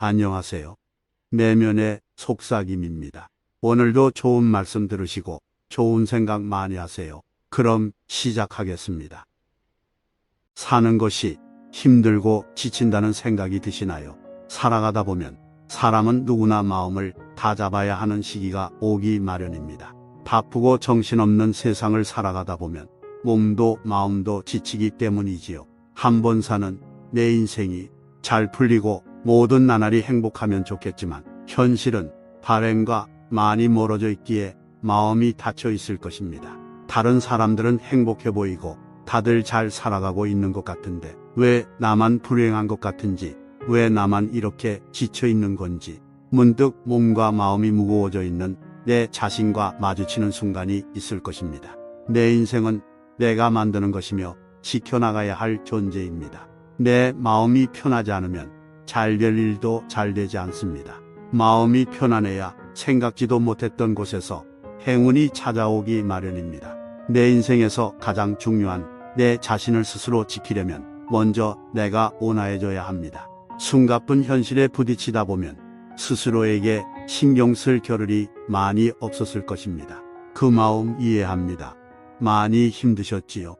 안녕하세요. 내면의 속삭임입니다. 오늘도 좋은 말씀 들으시고 좋은 생각 많이 하세요. 그럼 시작하겠습니다. 사는 것이 힘들고 지친다는 생각이 드시나요? 살아가다 보면 사람은 누구나 마음을 다잡아야 하는 시기가 오기 마련입니다. 바쁘고 정신없는 세상을 살아가다 보면 몸도 마음도 지치기 때문이지요. 한 번 사는 내 인생이 잘 풀리고 모든 나날이 행복하면 좋겠지만 현실은 발행과 많이 멀어져 있기에 마음이 닫혀 있을 것입니다. 다른 사람들은 행복해 보이고 다들 잘 살아가고 있는 것 같은데 왜 나만 불행한 것 같은지, 왜 나만 이렇게 지쳐 있는 건지 문득 몸과 마음이 무거워져 있는 내 자신과 마주치는 순간이 있을 것입니다. 내 인생은 내가 만드는 것이며 지켜나가야 할 존재입니다. 내 마음이 편하지 않으면 잘 될 일도 잘 되지 않습니다. 마음이 편안해야 생각지도 못했던 곳에서 행운이 찾아오기 마련입니다. 내 인생에서 가장 중요한 내 자신을 스스로 지키려면 먼저 내가 온화해져야 합니다. 숨가쁜 현실에 부딪히다 보면 스스로에게 신경 쓸 겨를이 많이 없었을 것입니다. 그 마음 이해합니다. 많이 힘드셨지요.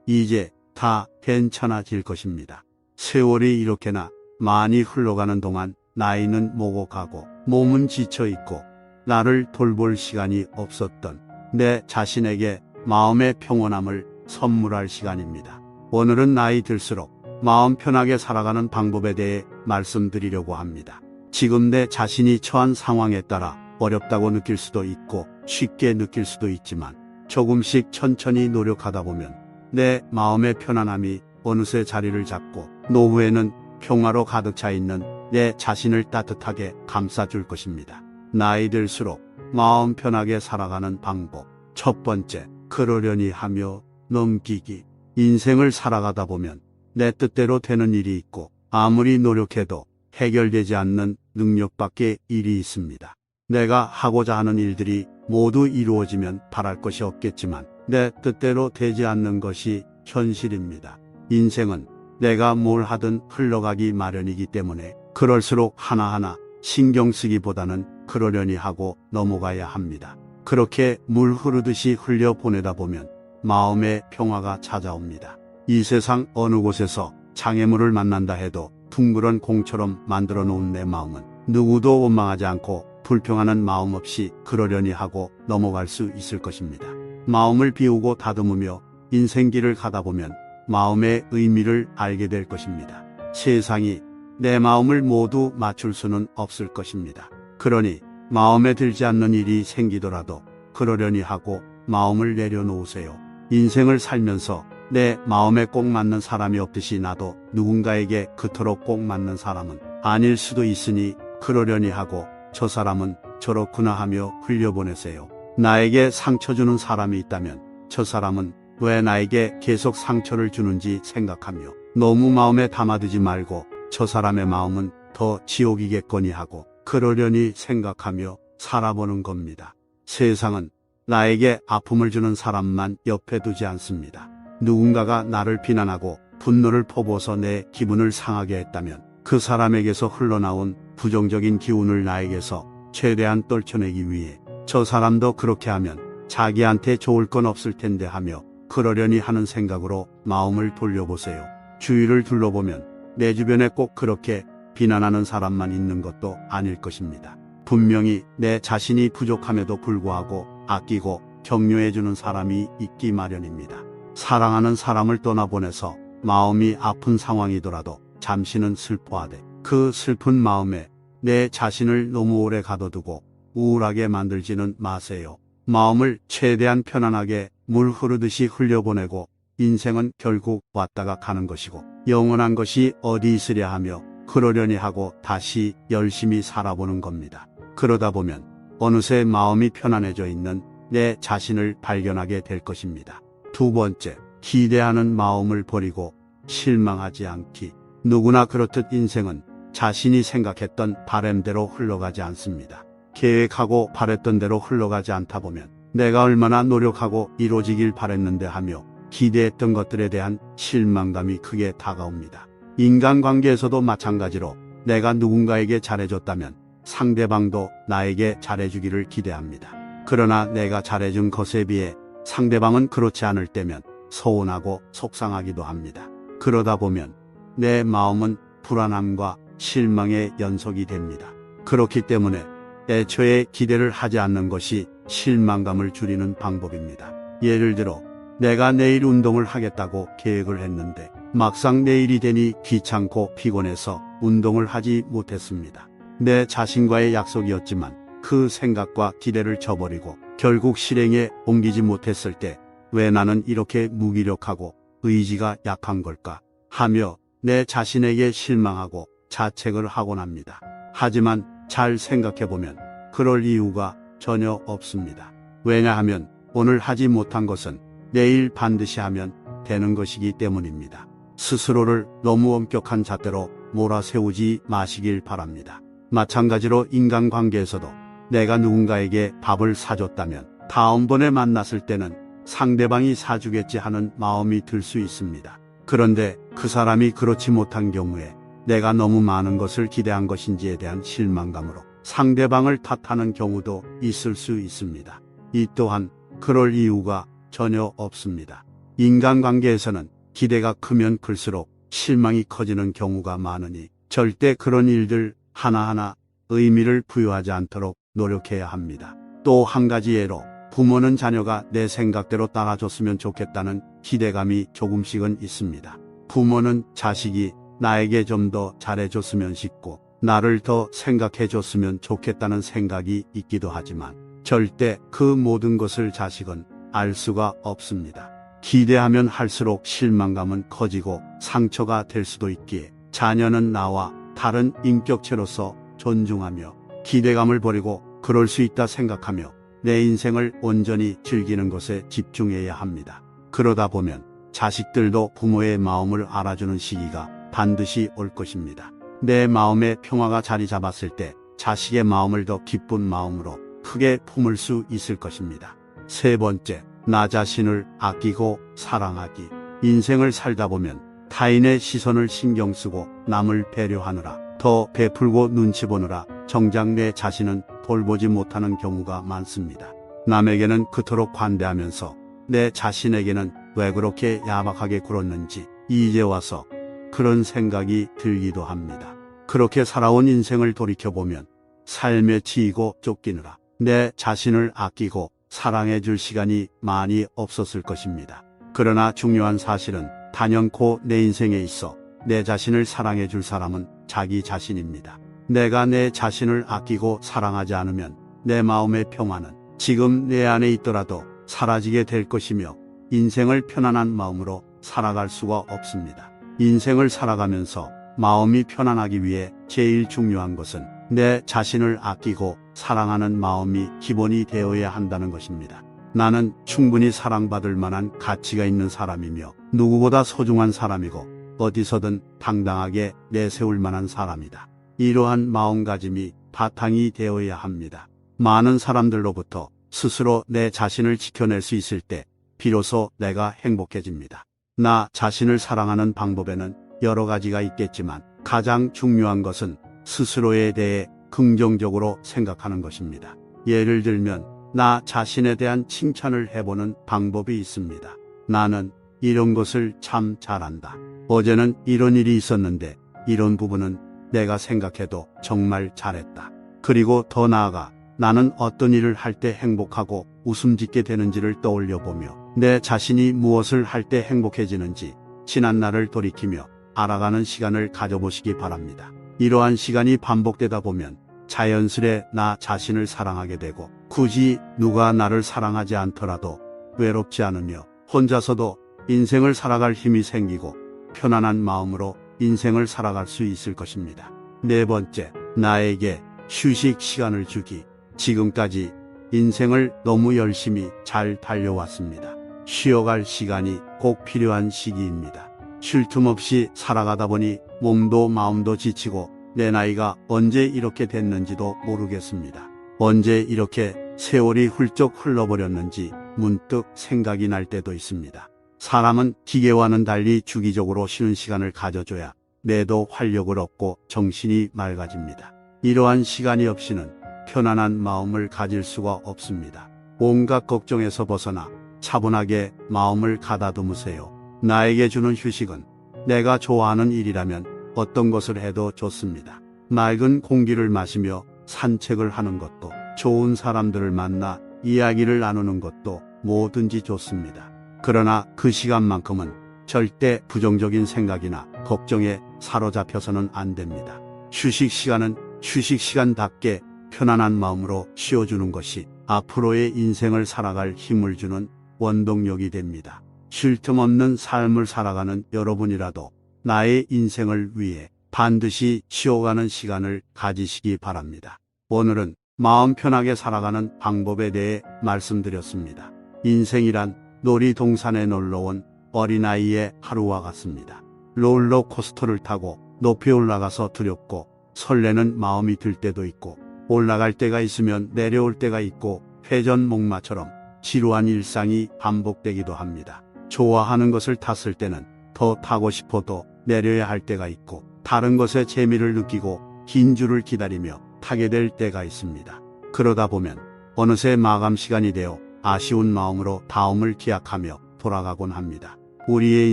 이제 다 괜찮아질 것입니다. 세월이 이렇게나 많이 흘러가는 동안 나이는 먹어가고 몸은 지쳐있고 나를 돌볼 시간이 없었던 내 자신에게 마음의 평온함을 선물할 시간입니다. 오늘은 나이 들수록 마음 편하게 살아가는 방법에 대해 말씀드리려고 합니다. 지금 내 자신이 처한 상황에 따라 어렵다고 느낄 수도 있고 쉽게 느낄 수도 있지만 조금씩 천천히 노력하다 보면 내 마음의 편안함이 어느새 자리를 잡고 노후에는 평화로 가득 차 있는 내 자신을 따뜻하게 감싸줄 것입니다. 나이 들수록 마음 편하게 살아가는 방법. 첫 번째, 그러려니 하며 넘기기. 인생을 살아가다 보면 내 뜻대로 되는 일이 있고 아무리 노력해도 해결되지 않는 능력 밖의 일이 있습니다. 내가 하고자 하는 일들이 모두 이루어지면 바랄 것이 없겠지만 내 뜻대로 되지 않는 것이 현실입니다. 인생은 내가 뭘 하든 흘러가기 마련이기 때문에 그럴수록 하나하나 신경 쓰기보다는 그러려니 하고 넘어가야 합니다. 그렇게 물 흐르듯이 흘려보내다 보면 마음의 평화가 찾아옵니다. 이 세상 어느 곳에서 장애물을 만난다 해도 둥그런 공처럼 만들어 놓은 내 마음은 누구도 원망하지 않고 불평하는 마음 없이 그러려니 하고 넘어갈 수 있을 것입니다. 마음을 비우고 다듬으며 인생길을 가다 보면 마음의 의미를 알게 될 것입니다. 세상이 내 마음을 모두 맞출 수는 없을 것입니다. 그러니 마음에 들지 않는 일이 생기더라도 그러려니 하고 마음을 내려놓으세요. 인생을 살면서 내 마음에 꼭 맞는 사람이 없듯이 나도 누군가에게 그토록 꼭 맞는 사람은 아닐 수도 있으니 그러려니 하고 저 사람은 저렇구나 하며 흘려보내세요. 나에게 상처 주는 사람이 있다면 저 사람은 왜 나에게 계속 상처를 주는지 생각하며 너무 마음에 담아두지 말고 저 사람의 마음은 더 지옥이겠거니 하고 그러려니 생각하며 살아보는 겁니다. 세상은 나에게 아픔을 주는 사람만 옆에 두지 않습니다. 누군가가 나를 비난하고 분노를 퍼부어서 내 기분을 상하게 했다면 그 사람에게서 흘러나온 부정적인 기운을 나에게서 최대한 떨쳐내기 위해 저 사람도 그렇게 하면 자기한테 좋을 건 없을 텐데 하며 그러려니 하는 생각으로 마음을 돌려보세요. 주위를 둘러보면 내 주변에 꼭 그렇게 비난하는 사람만 있는 것도 아닐 것입니다. 분명히 내 자신이 부족함에도 불구하고 아끼고 격려해주는 사람이 있기 마련입니다. 사랑하는 사람을 떠나보내서 마음이 아픈 상황이더라도 잠시는 슬퍼하되 그 슬픈 마음에 내 자신을 너무 오래 가둬두고 우울하게 만들지는 마세요. 마음을 최대한 편안하게 물 흐르듯이 흘려보내고 인생은 결국 왔다가 가는 것이고 영원한 것이 어디 있으랴 하며 그러려니 하고 다시 열심히 살아보는 겁니다. 그러다 보면 어느새 마음이 편안해져 있는 내 자신을 발견하게 될 것입니다. 두 번째, 기대하는 마음을 버리고 실망하지 않기. 누구나 그렇듯 인생은 자신이 생각했던 바람대로 흘러가지 않습니다. 계획하고 바랬던 대로 흘러가지 않다 보면 내가 얼마나 노력하고 이루어지길 바랬는데 하며 기대했던 것들에 대한 실망감이 크게 다가옵니다. 인간관계에서도 마찬가지로 내가 누군가에게 잘해줬다면 상대방도 나에게 잘해주기를 기대합니다. 그러나 내가 잘해준 것에 비해 상대방은 그렇지 않을 때면 서운하고 속상하기도 합니다. 그러다 보면 내 마음은 불안함과 실망의 연속이 됩니다. 그렇기 때문에 애초에 기대를 하지 않는 것이 실망감을 줄이는 방법입니다. 예를 들어 내가 내일 운동을 하겠다고 계획을 했는데 막상 내일이 되니 귀찮고 피곤해서 운동을 하지 못했습니다. 내 자신과의 약속이었지만 그 생각과 기대를 저버리고 결국 실행에 옮기지 못했을 때 왜 나는 이렇게 무기력하고 의지가 약한 걸까 하며 내 자신에게 실망하고 자책을 하곤 합니다. 하지만 잘 생각해보면 그럴 이유가 전혀 없습니다. 왜냐하면 오늘 하지 못한 것은 내일 반드시 하면 되는 것이기 때문입니다. 스스로를 너무 엄격한 잣대로 몰아세우지 마시길 바랍니다. 마찬가지로 인간관계에서도 내가 누군가에게 밥을 사줬다면 다음번에 만났을 때는 상대방이 사주겠지 하는 마음이 들 수 있습니다. 그런데 그 사람이 그렇지 못한 경우에 내가 너무 많은 것을 기대한 것인지에 대한 실망감으로 상대방을 탓하는 경우도 있을 수 있습니다. 이 또한 그럴 이유가 전혀 없습니다. 인간관계에서는 기대가 크면 클수록 실망이 커지는 경우가 많으니 절대 그런 일들 하나하나 의미를 부여하지 않도록 노력해야 합니다. 또 한 가지 예로 부모는 자녀가 내 생각대로 따라줬으면 좋겠다는 기대감이 조금씩은 있습니다. 부모는 자식이 나에게 좀 더 잘해줬으면 싶고 나를 더 생각해줬으면 좋겠다는 생각이 있기도 하지만 절대 그 모든 것을 자식은 알 수가 없습니다. 기대하면 할수록 실망감은 커지고 상처가 될 수도 있기에 자녀는 나와 다른 인격체로서 존중하며 기대감을 버리고 그럴 수 있다 생각하며 내 인생을 온전히 즐기는 것에 집중해야 합니다. 그러다 보면 자식들도 부모의 마음을 알아주는 시기가 반드시 올 것입니다. 내 마음의 평화가 자리 잡았을 때 자식의 마음을 더 기쁜 마음으로 크게 품을 수 있을 것입니다. 세 번째, 나 자신을 아끼고 사랑하기. 인생을 살다 보면 타인의 시선을 신경 쓰고 남을 배려하느라 더 베풀고 눈치 보느라 정작 내 자신은 돌보지 못하는 경우가 많습니다. 남에게는 그토록 관대하면서 내 자신에게는 왜 그렇게 야박하게 굴었는지 이제 와서 그런 생각이 들기도 합니다. 그렇게 살아온 인생을 돌이켜보면 삶에 지이고 쫓기느라 내 자신을 아끼고 사랑해 줄 시간이 많이 없었을 것입니다. 그러나 중요한 사실은 단연코 내 인생에 있어 내 자신을 사랑해 줄 사람은 자기 자신입니다. 내가 내 자신을 아끼고 사랑하지 않으면 내 마음의 평화는 지금 내 안에 있더라도 사라지게 될 것이며 인생을 편안한 마음으로 살아갈 수가 없습니다. 인생을 살아가면서 마음이 편안하기 위해 제일 중요한 것은 내 자신을 아끼고 사랑하는 마음이 기본이 되어야 한다는 것입니다. 나는 충분히 사랑받을 만한 가치가 있는 사람이며 누구보다 소중한 사람이고 어디서든 당당하게 내세울 만한 사람이다. 이러한 마음가짐이 바탕이 되어야 합니다. 많은 사람들로부터 스스로 내 자신을 지켜낼 수 있을 때 비로소 내가 행복해집니다. 나 자신을 사랑하는 방법에는 여러 가지가 있겠지만 가장 중요한 것은 스스로에 대해 긍정적으로 생각하는 것입니다. 예를 들면 나 자신에 대한 칭찬을 해보는 방법이 있습니다. 나는 이런 것을 참 잘한다. 어제는 이런 일이 있었는데 이런 부분은 내가 생각해도 정말 잘했다. 그리고 더 나아가 나는 어떤 일을 할 때 행복하고 웃음 짓게 되는지를 떠올려 보며 내 자신이 무엇을 할 때 행복해지는지 지난 날을 돌이키며 알아가는 시간을 가져보시기 바랍니다. 이러한 시간이 반복되다 보면 자연스레 나 자신을 사랑하게 되고 굳이 누가 나를 사랑하지 않더라도 외롭지 않으며 혼자서도 인생을 살아갈 힘이 생기고 편안한 마음으로 인생을 살아갈 수 있을 것입니다. 네 번째, 나에게 휴식 시간을 주기. 지금까지 인생을 너무 열심히 잘 달려왔습니다. 쉬어갈 시간이 꼭 필요한 시기입니다. 쉴 틈 없이 살아가다 보니 몸도 마음도 지치고 내 나이가 언제 이렇게 됐는지도 모르겠습니다. 언제 이렇게 세월이 훌쩍 흘러버렸는지 문득 생각이 날 때도 있습니다. 사람은 기계와는 달리 주기적으로 쉬는 시간을 가져줘야 뇌도 활력을 얻고 정신이 맑아집니다. 이러한 시간이 없이는 편안한 마음을 가질 수가 없습니다. 온갖 걱정에서 벗어나 차분하게 마음을 가다듬으세요. 나에게 주는 휴식은 내가 좋아하는 일이라면 어떤 것을 해도 좋습니다. 맑은 공기를 마시며 산책을 하는 것도, 좋은 사람들을 만나 이야기를 나누는 것도 뭐든지 좋습니다. 그러나 그 시간만큼은 절대 부정적인 생각이나 걱정에 사로잡혀서는 안 됩니다. 휴식 시간은 휴식 시간답게 편안한 마음으로 쉬어주는 것이 앞으로의 인생을 살아갈 힘을 주는 원동력이 됩니다. 쉴 틈 없는 삶을 살아가는 여러분이라도 나의 인생을 위해 반드시 쉬어가는 시간을 가지시기 바랍니다. 오늘은 마음 편하게 살아가는 방법에 대해 말씀드렸습니다. 인생이란 놀이동산에 놀러온 어린아이의 하루와 같습니다. 롤러코스터를 타고 높이 올라가서 두렵고 설레는 마음이 들 때도 있고, 올라갈 때가 있으면 내려올 때가 있고, 회전목마처럼 지루한 일상이 반복되기도 합니다. 좋아하는 것을 탔을 때는 더 타고 싶어도 내려야 할 때가 있고, 다른 것에 재미를 느끼고 긴 줄을 기다리며 타게 될 때가 있습니다. 그러다 보면 어느새 마감 시간이 되어 아쉬운 마음으로 다음을 기약하며 돌아가곤 합니다. 우리의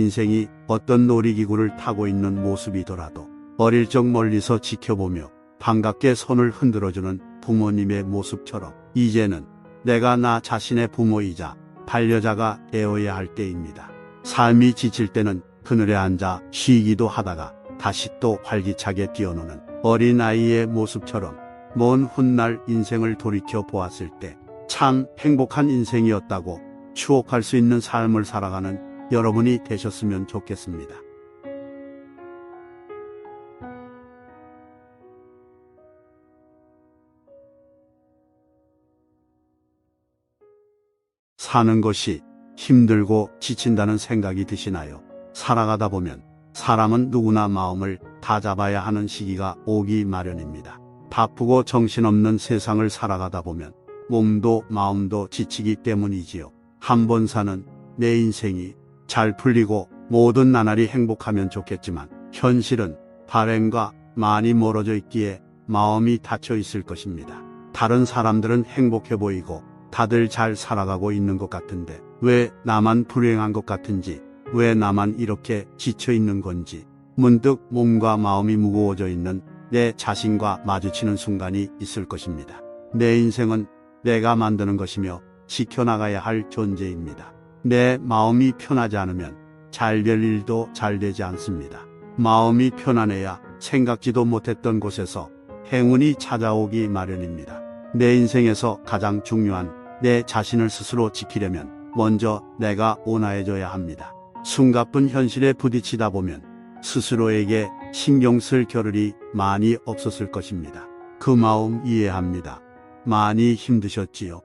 인생이 어떤 놀이기구를 타고 있는 모습이더라도 어릴 적 멀리서 지켜보며 반갑게 손을 흔들어주는 부모님의 모습처럼 이제는 내가 나 자신의 부모이자 반려자가 되어야 할 때입니다. 삶이 지칠 때는 그늘에 앉아 쉬기도 하다가 다시 또 활기차게 뛰어노는 어린아이의 모습처럼 먼 훗날 인생을 돌이켜 보았을 때 참 행복한 인생이었다고 추억할 수 있는 삶을 살아가는 여러분이 되셨으면 좋겠습니다. 사는 것이 힘들고 지친다는 생각이 드시나요? 살아가다 보면 사람은 누구나 마음을 다잡아야 하는 시기가 오기 마련입니다. 바쁘고 정신없는 세상을 살아가다 보면 몸도 마음도 지치기 때문이지요. 한 번 사는 내 인생이 잘 풀리고 모든 나날이 행복하면 좋겠지만 현실은 발행과 많이 멀어져 있기에 마음이 닫혀 있을 것입니다. 다른 사람들은 행복해 보이고 다들 잘 살아가고 있는 것 같은데 왜 나만 불행한 것 같은지, 왜 나만 이렇게 지쳐 있는 건지 문득 몸과 마음이 무거워져 있는 내 자신과 마주치는 순간이 있을 것입니다. 내 인생은 내가 만드는 것이며 지켜나가야 할 존재입니다. 내 마음이 편하지 않으면 잘 될 일도 잘 되지 않습니다. 마음이 편안해야 생각지도 못했던 곳에서 행운이 찾아오기 마련입니다. 내 인생에서 가장 중요한 내 자신을 스스로 지키려면 먼저 내가 온화해져야 합니다. 숨가쁜 현실에 부딪히다 보면 스스로에게 신경 쓸 겨를이 많이 없었을 것입니다. 그 마음 이해합니다. 많이 힘드셨지요.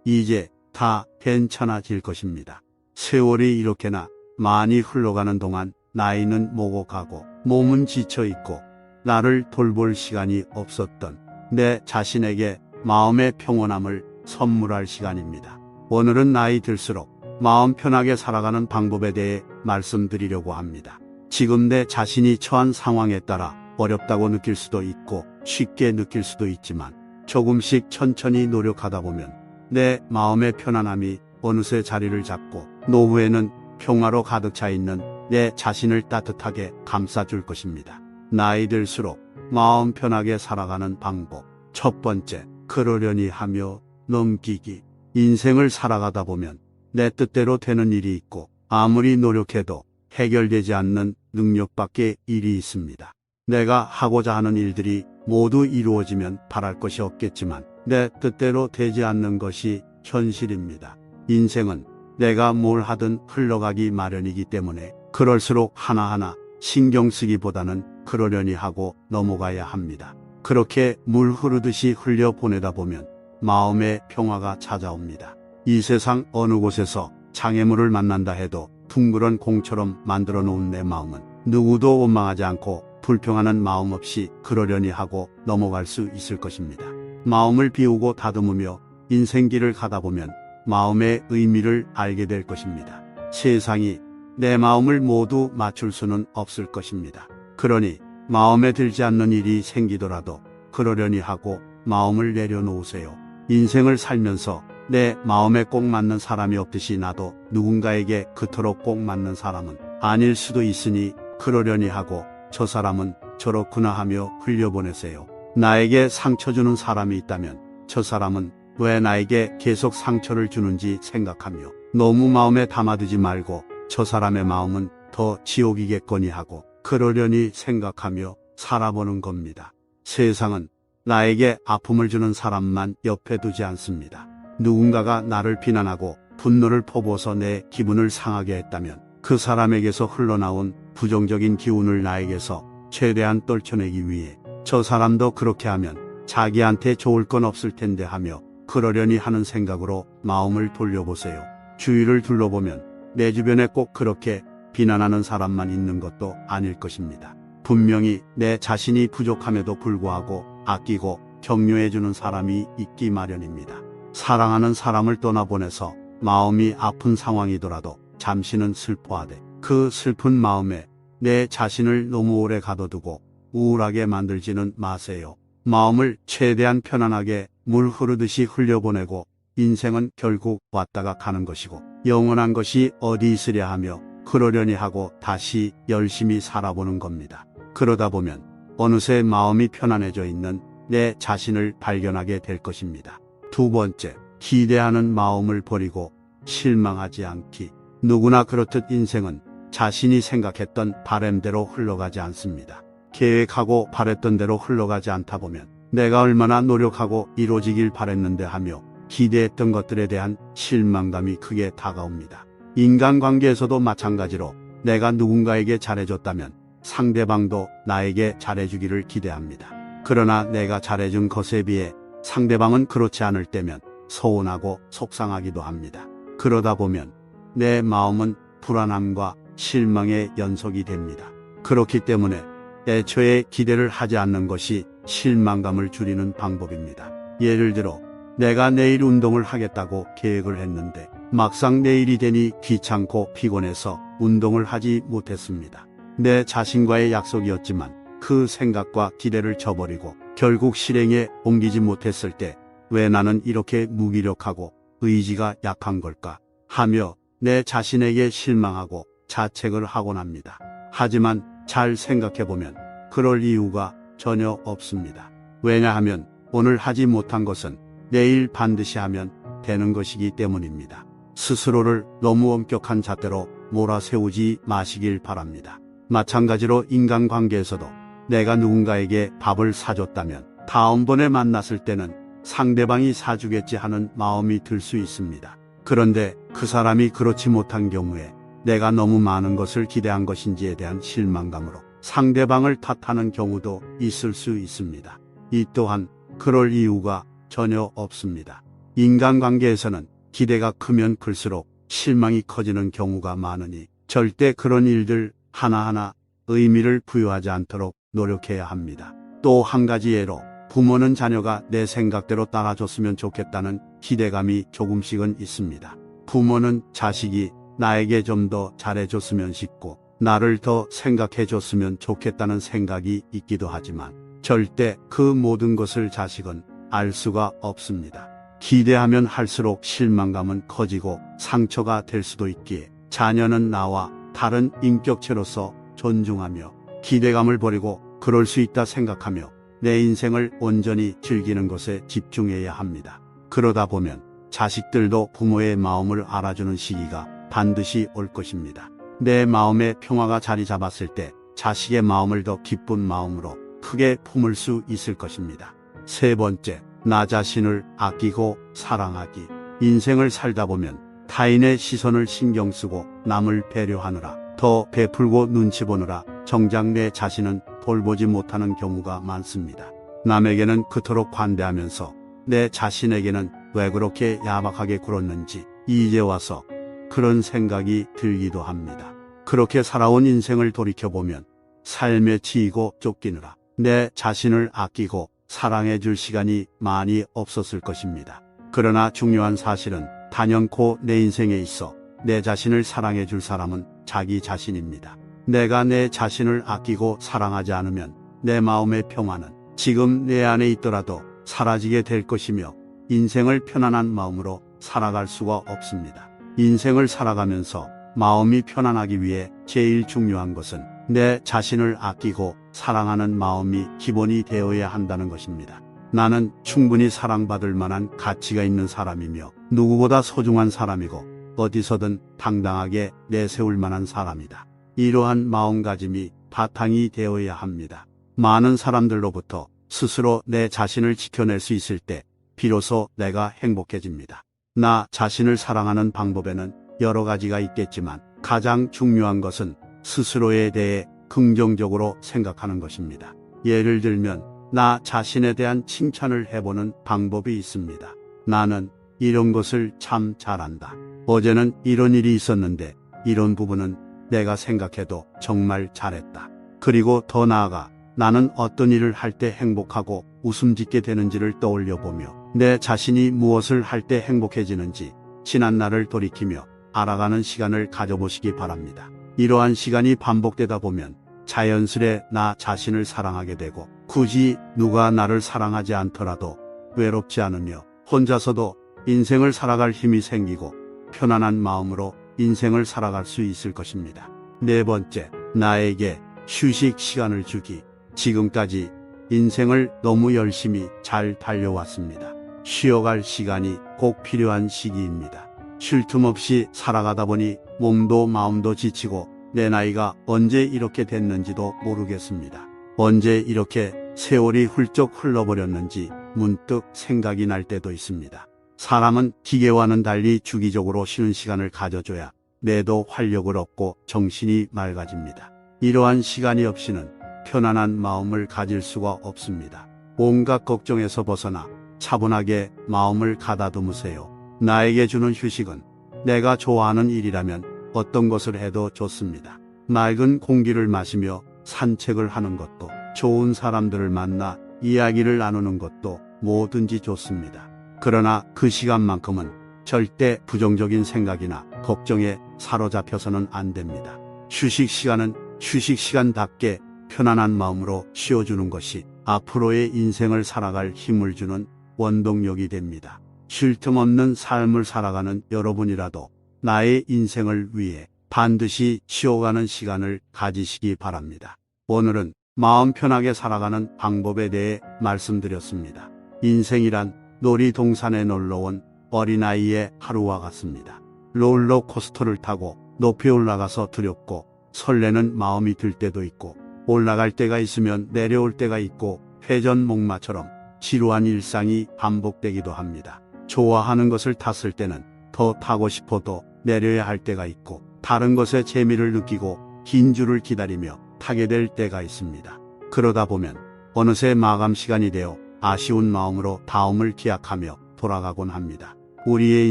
이제 다 괜찮아질 것입니다. 세월이 이렇게나 많이 흘러가는 동안 나이는 먹어가고 몸은 지쳐있고 나를 돌볼 시간이 없었던 내 자신에게 마음의 평온함을 선물할 시간입니다. 오늘은 나이 들수록 마음 편하게 살아가는 방법에 대해 말씀드리려고 합니다. 지금 내 자신이 처한 상황에 따라 어렵다고 느낄 수도 있고 쉽게 느낄 수도 있지만 조금씩 천천히 노력하다 보면 내 마음의 편안함이 어느새 자리를 잡고 노후에는 평화로 가득 차 있는 내 자신을 따뜻하게 감싸줄 것입니다. 나이 들수록 마음 편하게 살아가는 방법. 첫 번째, 그러려니 하며 넘기기. 인생을 살아가다 보면 내 뜻대로 되는 일이 있고 아무리 노력해도 해결되지 않는 능력 밖의 일이 있습니다. 내가 하고자 하는 일들이 모두 이루어지면 바랄 것이 없겠지만 내 뜻대로 되지 않는 것이 현실입니다. 인생은 내가 뭘 하든 흘러가기 마련이기 때문에 그럴수록 하나하나 신경 쓰기보다는 그러려니 하고 넘어가야 합니다. 그렇게 물 흐르듯이 흘려보내다 보면 마음의 평화가 찾아옵니다. 이 세상 어느 곳에서 장애물을 만난다 해도 둥그런 공처럼 만들어 놓은 내 마음은 누구도 원망하지 않고 불평하는 마음 없이 그러려니 하고 넘어갈 수 있을 것입니다. 마음을 비우고 다듬으며 인생길을 가다 보면 마음의 의미를 알게 될 것입니다. 세상이 내 마음을 모두 맞출 수는 없을 것입니다. 그러니 마음에 들지 않는 일이 생기더라도 그러려니 하고 마음을 내려놓으세요. 인생을 살면서 내 마음에 꼭 맞는 사람이 없듯이 나도 누군가에게 그토록 꼭 맞는 사람은 아닐 수도 있으니 그러려니 하고 저 사람은 저렇구나 하며 흘려보내세요. 나에게 상처 주는 사람이 있다면 저 사람은 왜 나에게 계속 상처를 주는지 생각하며 너무 마음에 담아두지 말고 저 사람의 마음은 더 지옥이겠거니 하고 그러려니 생각하며 살아보는 겁니다. 세상은 나에게 아픔을 주는 사람만 옆에 두지 않습니다. 누군가가 나를 비난하고 분노를 퍼부어서 내 기분을 상하게 했다면 그 사람에게서 흘러나온 부정적인 기운을 나에게서 최대한 떨쳐내기 위해 저 사람도 그렇게 하면 자기한테 좋을 건 없을 텐데 하며 그러려니 하는 생각으로 마음을 돌려보세요. 주위를 둘러보면 내 주변에 꼭 그렇게 비난하는 사람만 있는 것도 아닐 것입니다. 분명히 내 자신이 부족함에도 불구하고 아끼고 격려해주는 사람이 있기 마련입니다. 사랑하는 사람을 떠나보내서 마음이 아픈 상황이더라도 잠시는 슬퍼하되 그 슬픈 마음에 내 자신을 너무 오래 가둬두고 우울하게 만들지는 마세요. 마음을 최대한 편안하게 물 흐르듯이 흘려보내고 인생은 결국 왔다가 가는 것이고 영원한 것이 어디 있으랴 하며 그러려니 하고 다시 열심히 살아보는 겁니다. 그러다 보면 어느새 마음이 편안해져 있는 내 자신을 발견하게 될 것입니다. 두 번째, 기대하는 마음을 버리고 실망하지 않기. 누구나 그렇듯 인생은 자신이 생각했던 바램대로 흘러가지 않습니다. 계획하고 바랬던 대로 흘러가지 않다 보면 내가 얼마나 노력하고 이루어지길 바랬는데 하며 기대했던 것들에 대한 실망감이 크게 다가옵니다. 인간관계에서도 마찬가지로 내가 누군가에게 잘해줬다면 상대방도 나에게 잘해주기를 기대합니다. 그러나 내가 잘해준 것에 비해 상대방은 그렇지 않을 때면 서운하고 속상하기도 합니다. 그러다 보면 내 마음은 불안함과 실망의 연속이 됩니다. 그렇기 때문에 애초에 기대를 하지 않는 것이 실망감을 줄이는 방법입니다. 예를 들어 내가 내일 운동을 하겠다고 계획을 했는데 막상 내일이 되니 귀찮고 피곤해서 운동을 하지 못했습니다. 내 자신과의 약속이었지만 그 생각과 기대를 저버리고 결국 실행에 옮기지 못했을 때 왜 나는 이렇게 무기력하고 의지가 약한 걸까 하며 내 자신에게 실망하고 자책을 하곤 합니다. 하지만 잘 생각해보면 그럴 이유가 전혀 없습니다. 왜냐하면 오늘 하지 못한 것은 내일 반드시 하면 되는 것이기 때문입니다. 스스로를 너무 엄격한 잣대로 몰아세우지 마시길 바랍니다. 마찬가지로 인간관계에서도 내가 누군가에게 밥을 사줬다면 다음번에 만났을 때는 상대방이 사주겠지 하는 마음이 들 수 있습니다. 그런데 그 사람이 그렇지 못한 경우에 내가 너무 많은 것을 기대한 것인지에 대한 실망감으로 상대방을 탓하는 경우도 있을 수 있습니다. 이 또한 그럴 이유가 전혀 없습니다. 인간관계에서는 기대가 크면 클수록 실망이 커지는 경우가 많으니 절대 그런 일들 하나하나 의미를 부여하지 않도록 노력해야 합니다. 또 한 가지 예로 부모는 자녀가 내 생각대로 따라줬으면 좋겠다는 기대감이 조금씩은 있습니다. 부모는 자식이 나에게 좀 더 잘해줬으면 싶고 나를 더 생각해줬으면 좋겠다는 생각이 있기도 하지만 절대 그 모든 것을 자식은 알 수가 없습니다. 기대하면 할수록 실망감은 커지고 상처가 될 수도 있기에 자녀는 나와 다른 인격체로서 존중하며 기대감을 버리고 그럴 수 있다 생각하며 내 인생을 온전히 즐기는 것에 집중해야 합니다. 그러다 보면 자식들도 부모의 마음을 알아주는 시기가 반드시 올 것입니다. 내 마음의 평화가 자리 잡았을 때 자식의 마음을 더 기쁜 마음으로 크게 품을 수 있을 것입니다. 세 번째, 나 자신을 아끼고 사랑하기. 인생을 살다 보면 타인의 시선을 신경 쓰고 남을 배려하느라 더 베풀고 눈치 보느라 정작 내 자신은 돌보지 못하는 경우가 많습니다. 남에게는 그토록 관대하면서 내 자신에게는 왜 그렇게 야박하게 굴었는지 이제 와서 그런 생각이 들기도 합니다. 그렇게 살아온 인생을 돌이켜보면 삶에 지이고 쫓기느라 내 자신을 아끼고 사랑해 줄 시간이 많이 없었을 것입니다. 그러나 중요한 사실은 단연코 내 인생에 있어 내 자신을 사랑해 줄 사람은 자기 자신입니다. 내가 내 자신을 아끼고 사랑하지 않으면 내 마음의 평화는 지금 내 안에 있더라도 사라지게 될 것이며 인생을 편안한 마음으로 살아갈 수가 없습니다. 인생을 살아가면서 마음이 편안하기 위해 제일 중요한 것은 내 자신을 아끼고 사랑하는 마음이 기본이 되어야 한다는 것입니다. 나는 충분히 사랑받을 만한 가치가 있는 사람이며 누구보다 소중한 사람이고 어디서든 당당하게 내세울 만한 사람이다. 이러한 마음가짐이 바탕이 되어야 합니다. 많은 사람들로부터 스스로 내 자신을 지켜낼 수 있을 때 비로소 내가 행복해집니다. 나 자신을 사랑하는 방법에는 여러 가지가 있겠지만 가장 중요한 것은 스스로에 대해 긍정적으로 생각하는 것입니다. 예를 들면 나 자신에 대한 칭찬을 해보는 방법이 있습니다. 나는 이런 것을 참 잘한다. 어제는 이런 일이 있었는데 이런 부분은 내가 생각해도 정말 잘했다. 그리고 더 나아가 나는 어떤 일을 할 때 행복하고 웃음 짓게 되는지를 떠올려 보며 내 자신이 무엇을 할 때 행복해지는지 지난 날을 돌이키며 알아가는 시간을 가져보시기 바랍니다. 이러한 시간이 반복되다 보면 자연스레 나 자신을 사랑하게 되고 굳이 누가 나를 사랑하지 않더라도 외롭지 않으며 혼자서도 인생을 살아갈 힘이 생기고 편안한 마음으로 인생을 살아갈 수 있을 것입니다. 네 번째, 나에게 휴식 시간을 주기. 지금까지 인생을 너무 열심히 잘 달려왔습니다. 쉬어갈 시간이 꼭 필요한 시기입니다. 쉴 틈 없이 살아가다 보니 몸도 마음도 지치고 내 나이가 언제 이렇게 됐는지도 모르겠습니다. 언제 이렇게 세월이 훌쩍 흘러버렸는지 문득 생각이 날 때도 있습니다. 사람은 기계와는 달리 주기적으로 쉬는 시간을 가져줘야 뇌도 활력을 얻고 정신이 맑아집니다. 이러한 시간이 없이는 편안한 마음을 가질 수가 없습니다. 온갖 걱정에서 벗어나 차분하게 마음을 가다듬으세요. 나에게 주는 휴식은 내가 좋아하는 일이라면 어떤 것을 해도 좋습니다. 맑은 공기를 마시며 산책을 하는 것도, 좋은 사람들을 만나 이야기를 나누는 것도 뭐든지 좋습니다. 그러나 그 시간만큼은 절대 부정적인 생각이나 걱정에 사로잡혀서는 안 됩니다. 휴식 시간은 휴식 시간답게 편안한 마음으로 쉬어주는 것이 앞으로의 인생을 살아갈 힘을 주는 원동력이 됩니다. 쉴 틈 없는 삶을 살아가는 여러분이라도 나의 인생을 위해 반드시 쉬어가는 시간을 가지시기 바랍니다. 오늘은 마음 편하게 살아가는 방법에 대해 말씀드렸습니다. 인생이란 놀이동산에 놀러온 어린아이의 하루와 같습니다. 롤러코스터를 타고 높이 올라가서 두렵고 설레는 마음이 들 때도 있고 올라갈 때가 있으면 내려올 때가 있고 회전목마처럼 지루한 일상이 반복되기도 합니다. 좋아하는 것을 탔을 때는 더 타고 싶어도 내려야 할 때가 있고 다른 것에 재미를 느끼고 긴 줄을 기다리며 타게 될 때가 있습니다. 그러다 보면 어느새 마감 시간이 되어 아쉬운 마음으로 다음을 기약하며 돌아가곤 합니다. 우리의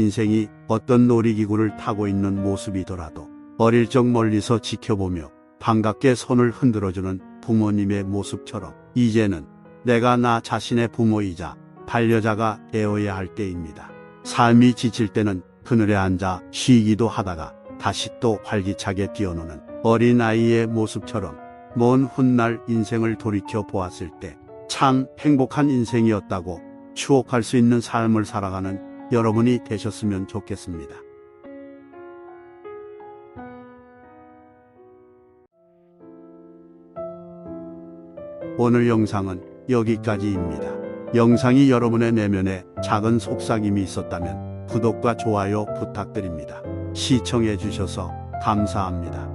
인생이 어떤 놀이기구를 타고 있는 모습이더라도 어릴 적 멀리서 지켜보며 반갑게 손을 흔들어주는 부모님의 모습처럼 이제는 내가 나 자신의 부모이자 반려자가 되어야 할 때입니다. 삶이 지칠 때는 그늘에 앉아 쉬기도 하다가 다시 또 활기차게 뛰어노는 어린아이의 모습처럼 먼 훗날 인생을 돌이켜 보았을 때 참 행복한 인생이었다고 추억할 수 있는 삶을 살아가는 여러분이 되셨으면 좋겠습니다. 오늘 영상은 여기까지입니다. 영상이 여러분의 내면에 작은 속삭임이 있었다면 구독과 좋아요 부탁드립니다. 시청해 주셔서 감사합니다.